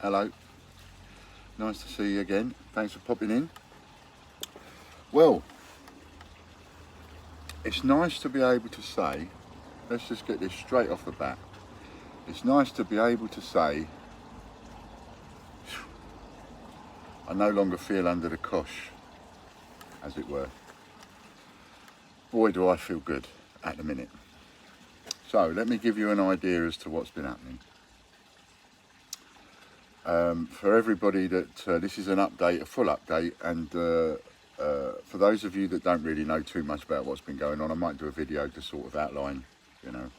Hello. Nice to see you again. Thanks for popping in. Well, it's nice to be able to say, let's just get this straight off the bat. It's nice to be able to say, I no longer feel under the cosh, as it were. Boy, do I feel good at the minute. So let me give you an idea as to what's been happening. For everybody that this is an update, a full update, and for those of you that don't really know too much about what's been going on, I might do a video to sort of outline, you know,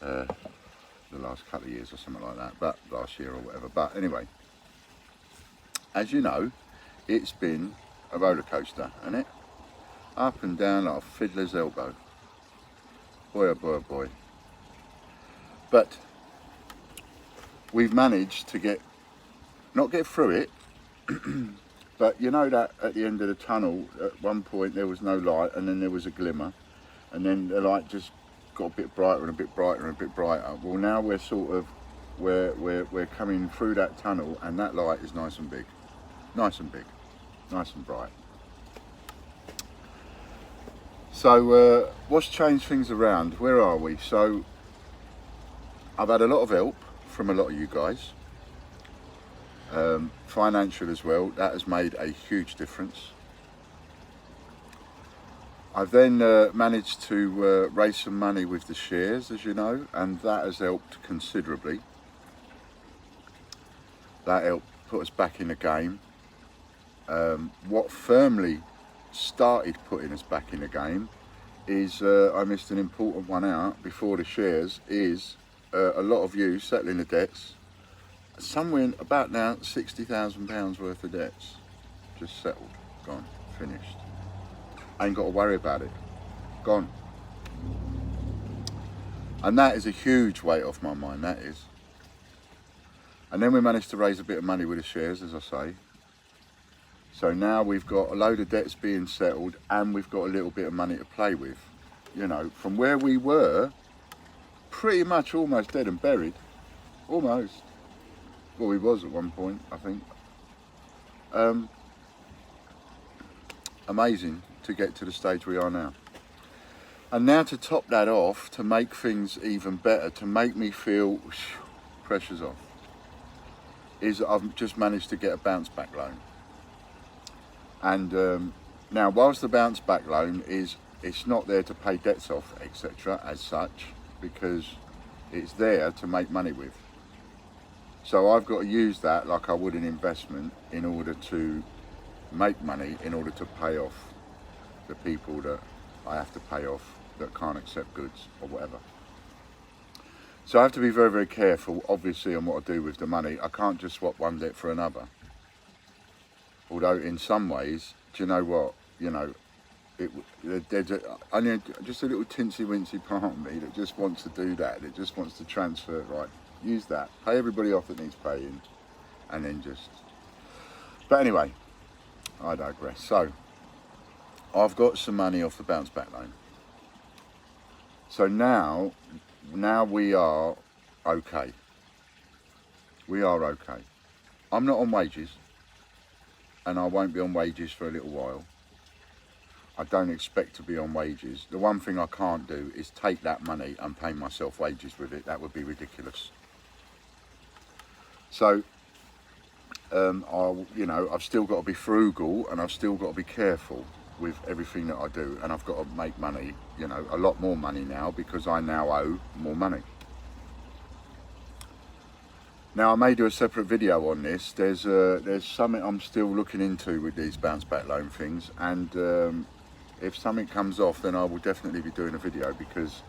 the last couple of years or something like that, but last year or whatever. But anyway, as you know, it's been a roller coaster, hasn't it? Up and down like a fiddler's elbow. Boy, oh boy, oh boy. But we've managed to not get through it, but you know that at the end of the tunnel, at one point there was no light, and then there was a glimmer, and then the light just got a bit brighter and a bit brighter and a bit brighter. Well, now we're sort of, we're coming through that tunnel, and that light is nice and big, nice and big, nice and bright. So what's changed things around? Where are we? So I've had a lot of help from a lot of you guys, financial as well. That has made a huge difference. I've then managed to raise some money with the shares, as you know, and that has helped considerably. That helped put us back in the game. What firmly started putting us back in the game is, I missed an important one out before the shares, is a lot of you settling the debts. Somewhere about now £60,000 worth of debts just settled, gone, finished. Ain't got to worry about it, gone. And that is a huge weight off my mind, that is. And then we managed to raise a bit of money with the shares, as I say. So now we've got a load of debts being settled, and we've got a little bit of money to play with. You know, from where we were, pretty much almost dead and buried, almost. Well, we was at one point, I think. Amazing to get to the stage we are now. And now to top that off, to make things even better, to make me feel pressure's off, is I've just managed to get a bounce back loan. And now, whilst the bounce back loan it's not there to pay debts off, etc., as such, because it's there to make money with. So I've got to use that like I would an investment in order to make money, in order to pay off the people that I have to pay off that can't accept goods or whatever. So I have to be very, very careful, obviously, on what I do with the money. I can't just swap one debt for another. Although in some ways, do you know what, you know, there's just a little tinsy-wincy part of me that just wants to do that. It just wants to transfer, right, use that, pay everybody off that needs paying, and then just... But anyway, I digress. So, I've got some money off the bounce back loan. So now we are okay. We are okay. I'm not on wages, and I won't be on wages for a little while. I don't expect to be on wages. The one thing I can't do is take that money and pay myself wages with it. That would be ridiculous. So, I've still got to be frugal, and I've still got to be careful with everything that I do, and I've got to make money, you know, a lot more money now, because I now owe more money. Now, I may do a separate video on this. There's something I'm still looking into with these bounce back loan things, and if something comes off, then I will definitely be doing a video, because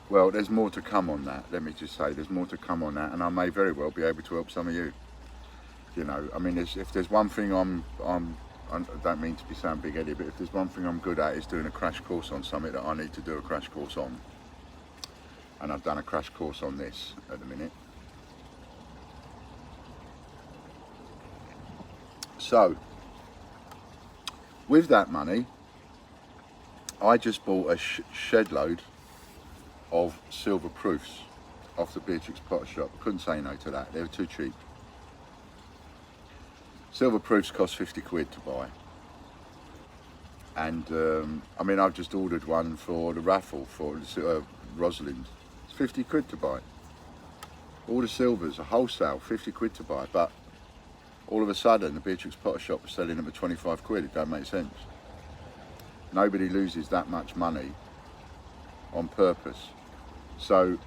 well, there's more to come on that. Let me just say, there's more to come on that, and I may very well be able to help some of you. You know, I mean, if there's one thing I don't mean to be sound big-headed, but if there's one thing I'm good at, is doing a crash course on something that I need to do a crash course on. And I've done a crash course on this at the minute. So, with that money, I just bought a shed load of silver proofs. off the Beatrix Potter shop. I couldn't say no to that. They were too cheap. Silver proofs cost 50 quid to buy. And I mean, I've just ordered one for the raffle for Rosalind. It's 50 quid to buy. All the silvers are wholesale, 50 quid to buy. But all of a sudden, the Beatrix Potter shop is selling them at 25 quid. It don't make sense. Nobody loses that much money on purpose. So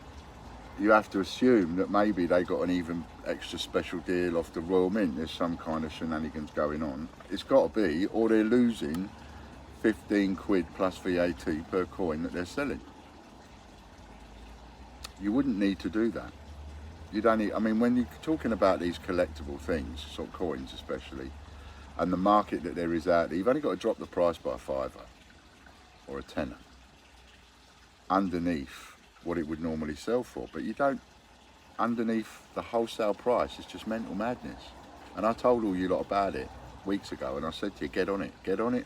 you have to assume that maybe they got an even extra special deal off the Royal Mint. There's some kind of shenanigans going on. It's got to be, or they're losing 15 quid plus VAT per coin that they're selling. You wouldn't need to do that. You don't need, I mean, when you're talking about these collectible things, sort of coins especially, and the market that there is out there, you've only got to drop the price by a fiver or a tenner underneath what it would normally sell for. But you don't, underneath the wholesale price, it's just mental madness. And I told all you lot about it weeks ago, and I said to you, get on it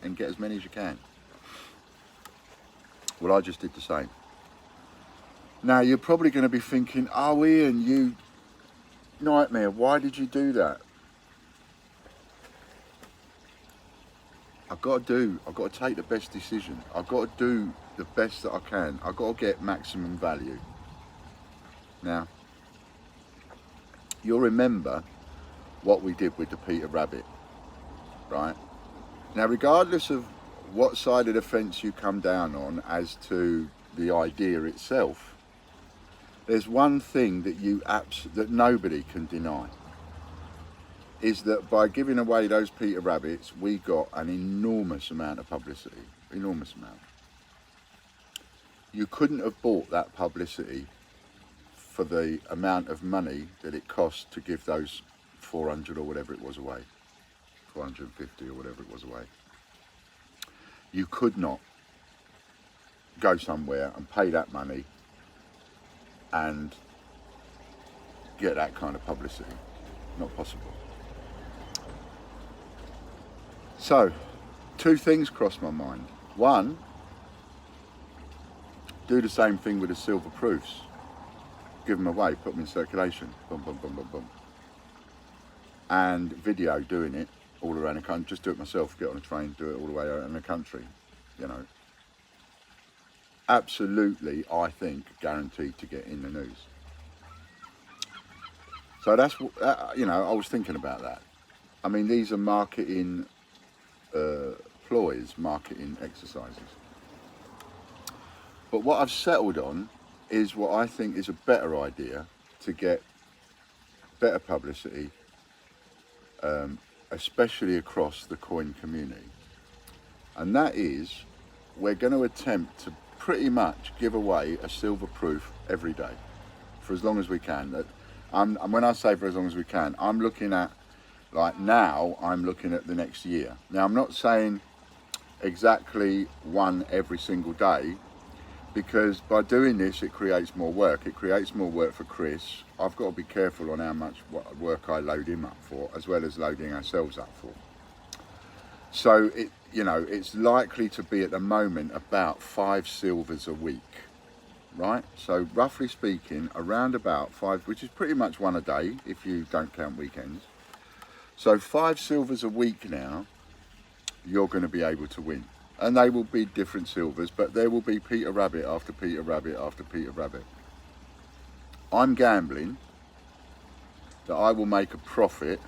and get as many as you can. Well, I just did the same. Now you're probably going to be thinking, oh Ian, you nightmare, why did you do that? I've got to take the best decision. I've got to do the best that I can. I've got to get maximum value. Now, you'll remember what we did with the Peter Rabbit, right? Now, regardless of what side of the fence you come down on as to the idea itself, there's one thing that nobody can deny, is that by giving away those Peter Rabbits, we got an enormous amount of publicity, enormous amount. You couldn't have bought that publicity for the amount of money that it cost to give those 400 or whatever it was away, 450 or whatever it was away. You could not go somewhere and pay that money and get that kind of publicity. Not possible. So, two things crossed my mind. One, do the same thing with the silver proofs. Give them away, put them in circulation. Boom, boom, boom, boom, boom. And video doing it all around the country. Just do it myself, get on a train, do it all the way around the country, you know. Absolutely, I think, guaranteed to get in the news. So that's, you know, I was thinking about that. I mean, these are marketing ploys, marketing exercises. But what I've settled on is what I think is a better idea to get better publicity, especially across the coin community. And that is, we're going to attempt to pretty much give away a silver proof every day for as long as we can. And when I say for as long as we can, I'm looking at, like now, I'm looking at the next year. Now, I'm not saying exactly one every single day, because by doing this, it creates more work. It creates more work for Chris. I've got to be careful on how much work I load him up for, as well as loading ourselves up for. So, you know, it's likely to be at the moment about 5 silvers a week, right? So roughly speaking, around about 5, which is pretty much one a day if you don't count weekends. So 5 silvers a week now, you're going to be able to win. And they will be different silvers, but there will be Peter Rabbit after Peter Rabbit after Peter Rabbit. I'm gambling that I will make a profit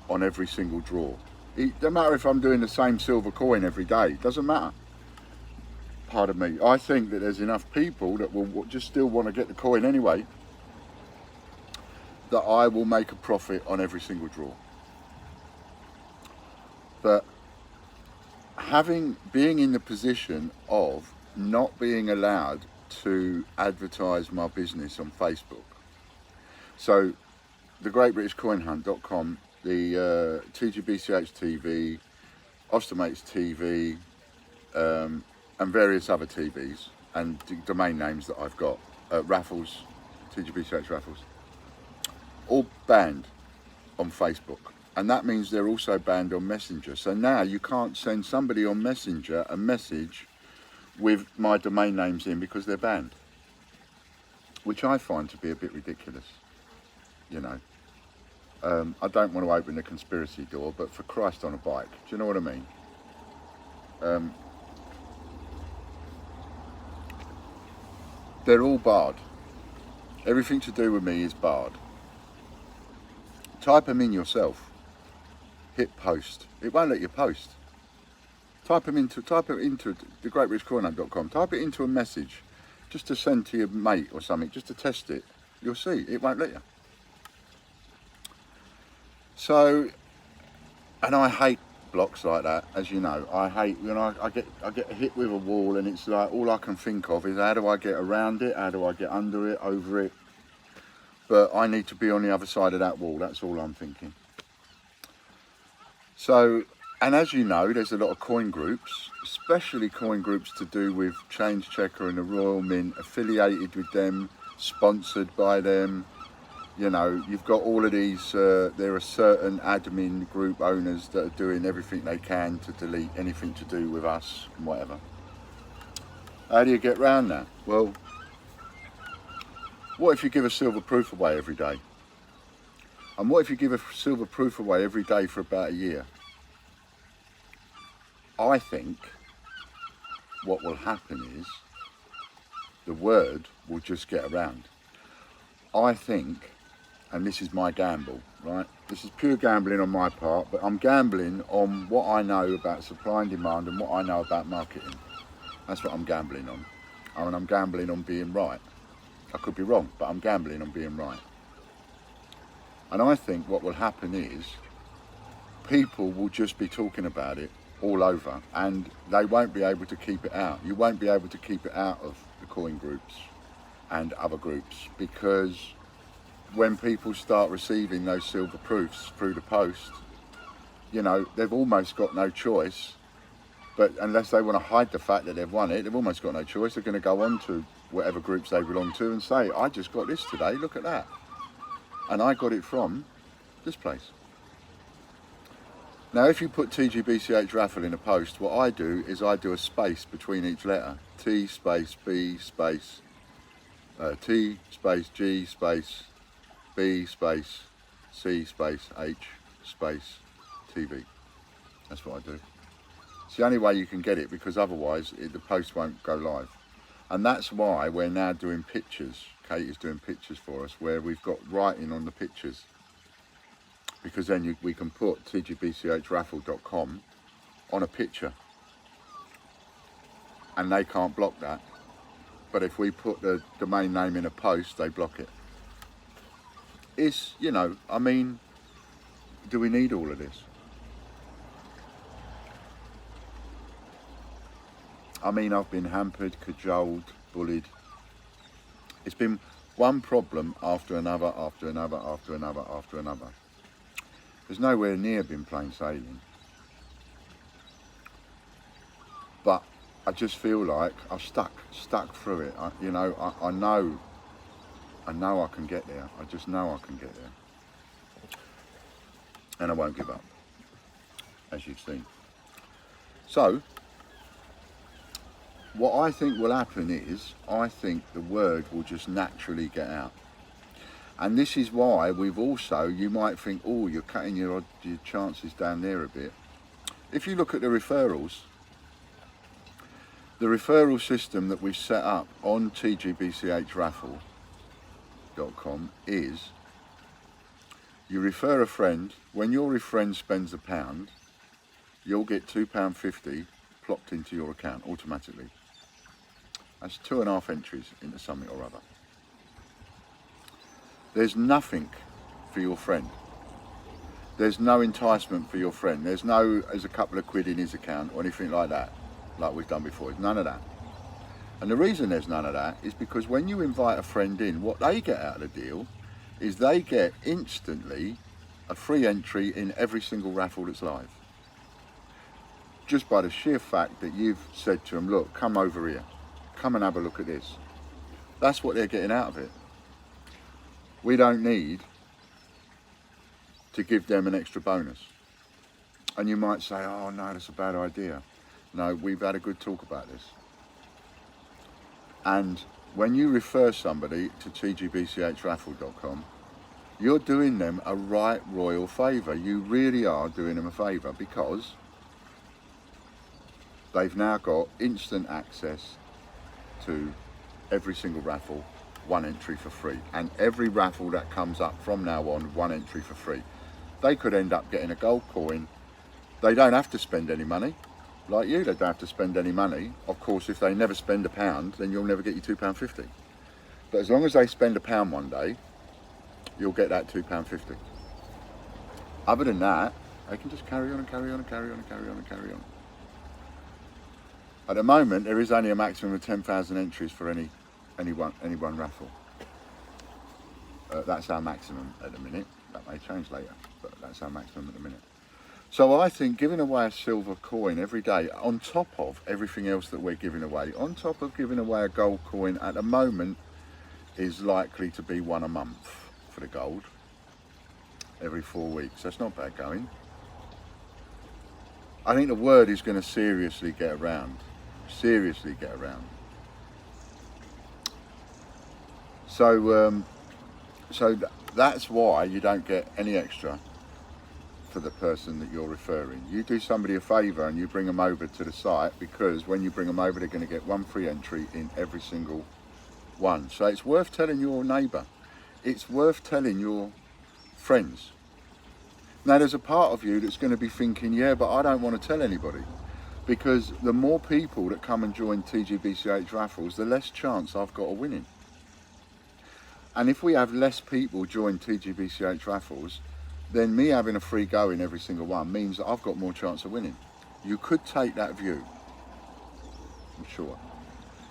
on every single draw. It doesn't matter if I'm doing the same silver coin every day, it doesn't matter. Pardon me, I think that there's enough people that will just still want to get the coin anyway, that I will make a profit on every single draw. But being in the position of not being allowed to advertise my business on Facebook. So the GreatBritishCoinHunt.com, the TGBCH TV, Ostomates TV, and various other TVs and domain names that I've got, raffles, TGBCH raffles, all banned on Facebook. And that means they're also banned on Messenger. So now you can't send somebody on Messenger a message with my domain names in because they're banned. which I find to be a bit ridiculous, you know. I don't want to open the conspiracy door, but for Christ on a bike, do you know what I mean? They're all barred. Everything to do with me is barred. Type them in yourself. Hit post. It won't let you post. Type it into thegreatrishcorner.com. Type it into a message just to send to your mate or something, just to test it. You'll see, it won't let you. So, and I hate blocks like that, as you know. I hate when I get hit with a wall and it's like all I can think of is how do I get around it, how do I get under it, over it. But I need to be on the other side of that wall, that's all I'm thinking. So, and as you know, there's a lot of coin groups, especially coin groups to do with Change Checker and the Royal Mint, affiliated with them, sponsored by them. You know, you've got all of these, there are certain admin group owners that are doing everything they can to delete anything to do with us and whatever. How do you get around that? Well, what if you give a silver proof away every day? And what if you give a silver proof away every day for about a year? I think what will happen is the word will just get around. I think, and this is my gamble, right? This is pure gambling on my part, but I'm gambling on what I know about supply and demand and what I know about marketing. That's what I'm gambling on. I mean, I'm gambling on being right. I could be wrong, but I'm gambling on being right. And I think what will happen is people will just be talking about it all over and they won't be able to keep it out. You won't be able to keep it out of the coin groups and other groups, because when people start receiving those silver proofs through the post, you know, they've almost got no choice. But unless they want to hide the fact that they've won it, they've almost got no choice. They're going to go on to whatever groups they belong to and say, I just got this today, look at that. And I got it from this place. Now, if you put TGBCH raffle in a post, what I do is I do a space between each letter. T space B space, T space G space B space C space H space TV. That's what I do. It's the only way you can get it, because otherwise the post won't go live. And that's why we're now doing pictures. Kate is doing pictures for us where we've got writing on the pictures, because then we can put TGBCHraffle.com on a picture and they can't block that. But if we put the domain name in a post, they block it. It's, you know, I mean, do we need all of this? I mean, I've been hampered, cajoled, bullied. It's been one problem after another, after another, after another, after another. There's nowhere near been plain sailing. But I just feel like I've stuck through it. I know I can get there. I just know I can get there. And I won't give up, as you've seen. So, what I think will happen is, I think the word will just naturally get out. And this is why we've also, you might think, oh, you're cutting your chances down there a bit. If you look at the referral system that we've set up on TGBCHraffle.com is, you refer a friend. When your friend spends £1, you'll get £2.50 plopped into your account automatically. That's 2.5 entries into something or other. There's nothing for your friend. There's no enticement for your friend. There's a couple of quid in his account or anything like that, like we've done before. There's none of that. And the reason there's none of that is because when you invite a friend in, what they get out of the deal is they get instantly a free entry in every single raffle that's live. Just by the sheer fact that you've said to them, look, come over here, come and have a look at this. That's what they're getting out of it. We don't need to give them an extra bonus. And you might say, oh no, that's a bad idea. No, we've had a good talk about this. And when you refer somebody to tgbchraffle.com, you're doing them a right royal favour. You really are doing them a favour, because they've now got instant access to every single raffle, one entry for free. And every raffle that comes up from now on, one entry for free. They could end up getting a gold coin. They don't have to spend any money. Like you, they don't have to spend any money. Of course, if they never spend £1, then you'll never get your £2.50. But as long as they spend £1 one day, you'll get that £2.50. Other than that, they can just carry on and carry on and carry on and carry on and carry on. At the moment, there is only a maximum of 10,000 entries for any one raffle. That's our maximum at the minute. That may change later, but that's our maximum at the minute. So I think giving away a silver coin every day, on top of everything else that we're giving away, on top of giving away a gold coin at the moment, is likely to be one a month for the gold, every 4 weeks. That's not bad going. I think the word is going to seriously get around. Seriously get around. So that's why you don't get any extra for the person that you're referring. You do somebody a favour and you bring them over to the site, because when you bring them over, they're going to get one free entry in every single one. So it's worth telling your neighbour. It's worth telling your friends. Now there's a part of you that's going to be thinking, yeah, but I don't want to tell anybody, because the more people that come and join TGBCH raffles, the less chance I've got of winning. And if we have less people join TGBCH raffles, then me having a free go in every single one means that I've got more chance of winning. You could take that view, I'm sure.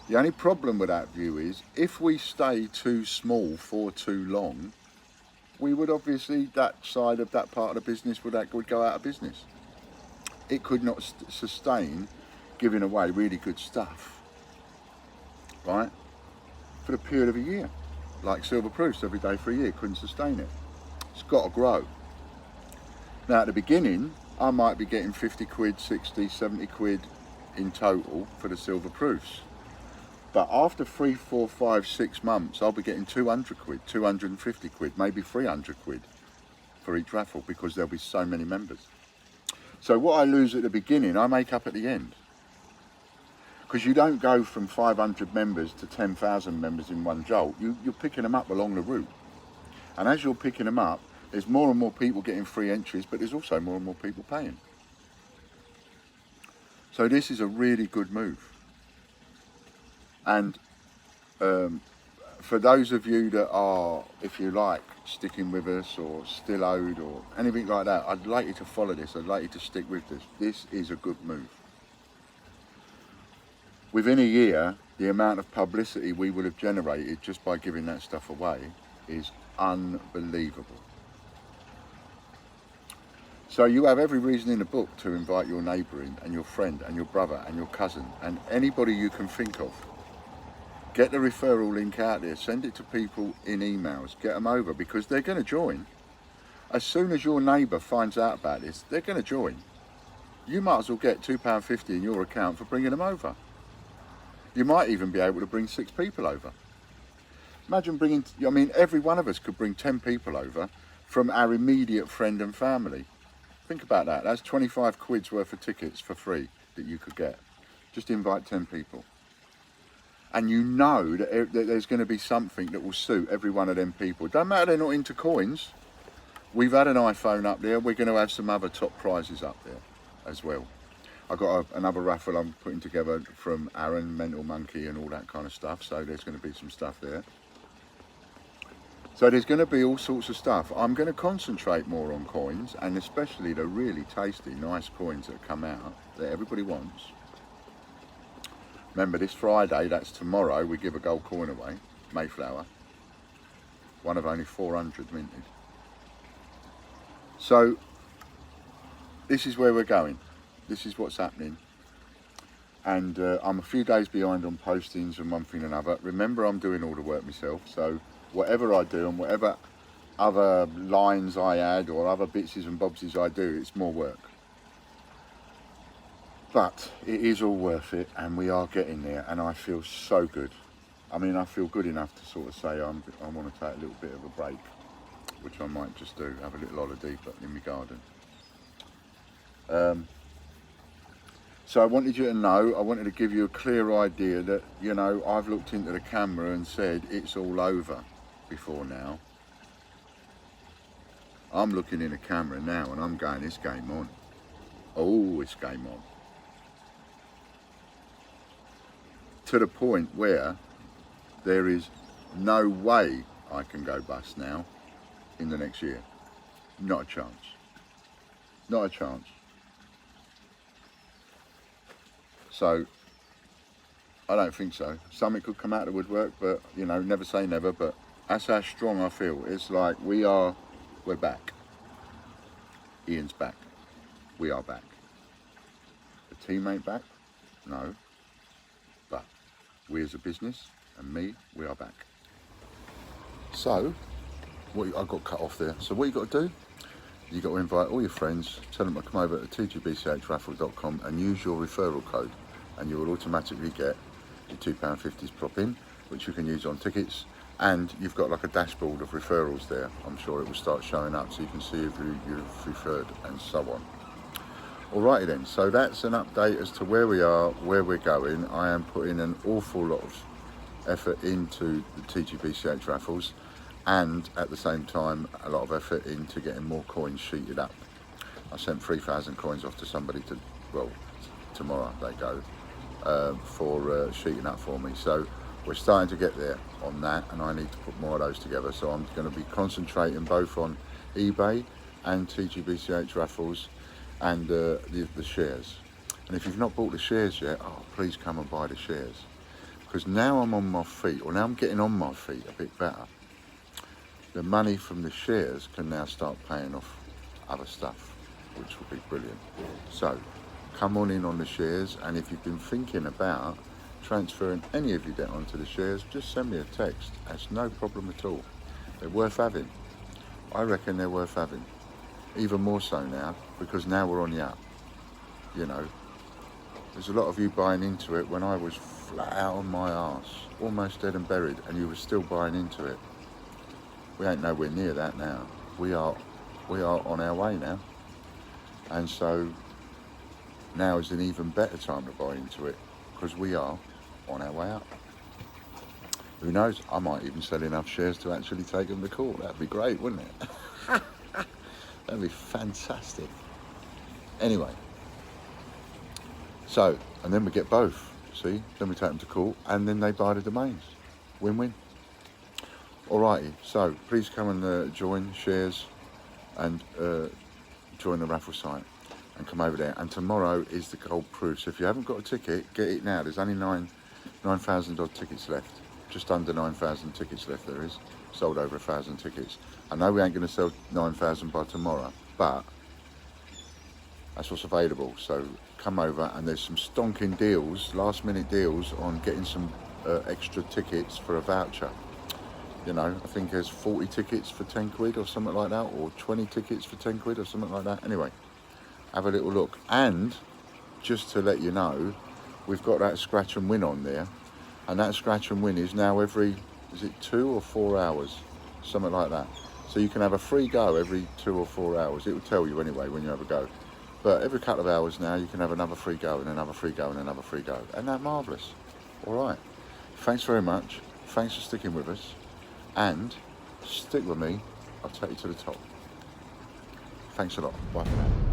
The only problem with that view is, if we stay too small for too long, we would obviously, that side of that part of the business would go out of business. It could not sustain giving away really good stuff, right, for the period of a year. Like silver proofs every day for a year, couldn't sustain it. It's got to grow. Now at the beginning, I might be getting 50 quid, 60, 70 quid in total for the silver proofs. But after 3, 4, 5, 6 months, I'll be getting 200 quid, 250 quid, maybe 300 quid for each raffle, because there'll be so many members. So what I lose at the beginning, I make up at the end. Because you don't go from 500 members to 10,000 members in one jolt. You're picking them up along the route. And as you're picking them up, there's more and more people getting free entries, but there's also more and more people paying. So this is a really good move. And for those of you that are, if you like, sticking with us or still owed or anything like that, I'd like you to follow this. I'd like you to stick with this. This is a good move. Within a year, the amount of publicity we would have generated just by giving that stuff away is unbelievable. So you have every reason in the book to invite your neighbour in, and your friend and your brother and your cousin and anybody you can think of. Get the referral link out there, send it to people in emails, get them over, because they're going to join. As soon as your neighbour finds out about this, they're going to join. You might as well get £2.50 in your account for bringing them over. You might even be able to bring 6 people over. Imagine bringing, I mean, every one of us could bring 10 people over from our immediate friend and family. Think about that. That's 25 quid's worth of tickets for free that you could get. Just invite 10 people. And you know that there's going to be something that will suit every one of them people. Don't matter they're not into coins. We've had an iPhone up there. We're going to have some other top prizes up there as well. I've got another raffle I'm putting together from Aaron, Mental Monkey and all that kind of stuff. So there's going to be some stuff there. So there's going to be all sorts of stuff. I'm going to concentrate more on coins, and especially the really tasty, nice coins that come out that everybody wants. Remember, this Friday, that's tomorrow, we give a gold coin away, Mayflower. One of only 400 minted. So this is where we're going. This is what's happening. And I'm a few days behind on postings and one thing and another. Remember, I'm doing all the work myself, so whatever I do and whatever other lines I add or other bitses and bobses I do, it's more work. But it is all worth it, and we are getting there, and I feel so good. I mean, I feel good enough to sort of say I want to take a little bit of a break, which I might just do, have a little holiday in my garden. So I wanted you to know, I wanted to give you a clear idea that, you know, I've looked into the camera and said it's all over before now. I'm looking in the camera now and I'm going, it's game on. Oh, it's game on. To the point where there is no way I can go bust now in the next year. Not a chance. Not a chance. So, I don't think so. Something could come out of the woodwork, but, you know, never say never, but that's how strong I feel. It's like we're back. Ian's back. We are back. The team ain't back? No. But we as a business, and me, we are back. So, I got cut off there. So what you got to do, you got to invite all your friends, tell them to come over to TGBCHraffle.com and use your referral code, and you will automatically get your £2.50s prop in, which you can use on tickets. And you've got like a dashboard of referrals there. I'm sure it will start showing up so you can see if you've referred and so on. Alrighty then, so that's an update as to where we are, where we're going. I am putting an awful lot of effort into the TGBCH raffles, and at the same time a lot of effort into getting more coins sheeted up. I sent 3,000 coins off to somebody to, well, tomorrow they go, for sheeting up for me. So we're starting to get there on that, and I need to put more of those together. So I'm going to be concentrating both on eBay and TGBCH raffles and the shares. And if you've not bought the shares yet, oh, please come and buy the shares, because now I'm on my feet, or now I'm getting on my feet a bit better. The money from the shares can now start paying off other stuff, which will be brilliant. So come on in on the shares, and if you've been thinking about transferring any of your debt onto the shares, just send me a text. That's no problem at all. They're worth having. I reckon they're worth having. Even more so now, because now we're on the up. You know, there's a lot of you buying into it when I was flat out on my arse, almost dead and buried, and you were still buying into it. We ain't nowhere near that now. We are on our way now. And so now is an even better time to buy into it, because we are on our way up. Who knows, I might even sell enough shares to actually take them to court. That'd be great, wouldn't it? That'd be fantastic. Anyway, so, and then we get both, see? Then we take them to court, and then they buy the domains. Win-win. Alrighty, so please come and join shares and join the raffle site and come over there. And tomorrow is the gold proof. So if you haven't got a ticket, get it now. There's only 9,000 odd tickets left. Just under 9,000 tickets left there is. Sold over 1,000 tickets. I know we ain't going to sell 9,000 by tomorrow, but that's what's available. So come over, and there's some stonking deals, last minute deals on getting some extra tickets for a voucher. You know, I think there's 40 tickets for 10 quid or something like that, or 20 tickets for 10 quid or something like that. Anyway, have a little look. And just to let you know, we've got that scratch and win on there, and that scratch and win is now every, is it 2 or 4 hours, something like that. So you can have a free go every 2 or 4 hours. It will tell you anyway when you have a go. But every couple of hours now, you can have another free go and another free go and another free go. Isn't that marvellous? All right. Thanks very much. Thanks for sticking with us. And stick with me. I'll take you to the top. Thanks a lot. Bye for now.